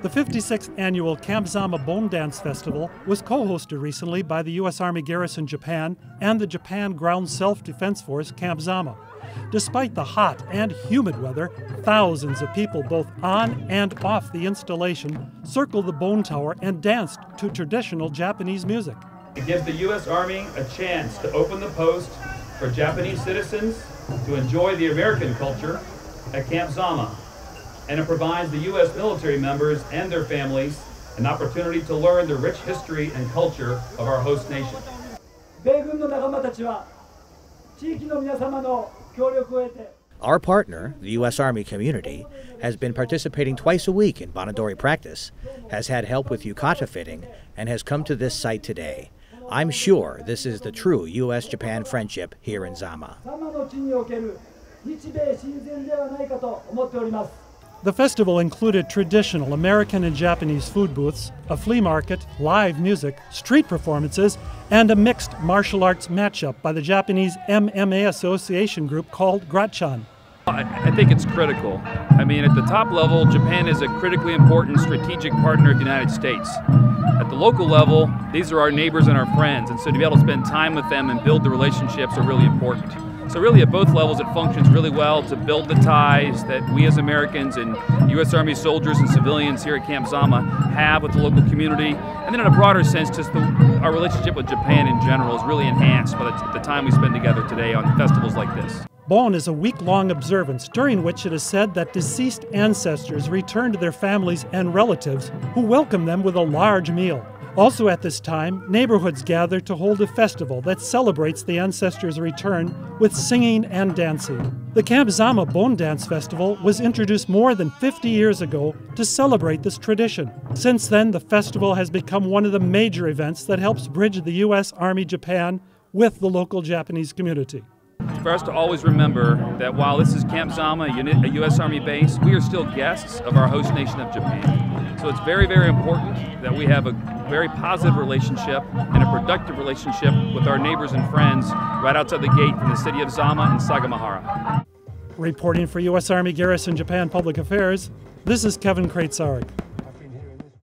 The 56th annual Camp Zama Bone Dance Festival was co-hosted recently by the U.S. Army Garrison Japan and the Japan Ground Self-Defense Force Camp Zama. Despite the hot and humid weather, thousands of people both on and off the installation circled the bone tower and danced to traditional Japanese music. It gives the U.S. Army a chance to open the post for Japanese citizens to enjoy the American culture at Camp Zama. And it provides the U.S. military members and their families an opportunity to learn the rich history and culture of our host nation. Our partner, the U.S. Army community, has been participating twice a week in Bonadori practice, has had help with yukata fitting, and has come to this site today. I'm sure this is the true U.S.-Japan friendship here in Zama. The festival included traditional American and Japanese food booths, a flea market, live music, street performances, and a mixed martial arts matchup by the Japanese MMA association group called Gra-chan. I think it's critical. I mean, at the top level, Japan is a critically important strategic partner of the United States. At the local level, these are our neighbors and our friends, and so to be able to spend time with them and build the relationships are really important. So really at both levels it functions really well to build the ties that we as Americans and U.S. Army soldiers and civilians here at Camp Zama have with the local community. And then in a broader sense, just our relationship with Japan in general is really enhanced by the time we spend together today on festivals like this. Bon is a week-long observance during which it is said that deceased ancestors return to their families and relatives who welcome them with a large meal. Also at this time, neighborhoods gather to hold a festival that celebrates the ancestors' return with singing and dancing. The Camp Zama Bone Dance Festival was introduced more than 50 years ago to celebrate this tradition. Since then, the festival has become one of the major events that helps bridge the U.S. Army Japan with the local Japanese community. For us to always remember that while this is Camp Zama, a U.S. Army base, we are still guests of our host nation of Japan. So it's very, very important that we have a very positive relationship and a productive relationship with our neighbors and friends right outside the gate in the city of Zama and Sagamihara. Reporting for U.S. Army Garrison Japan Public Affairs, this is Kevin Kraitzarek.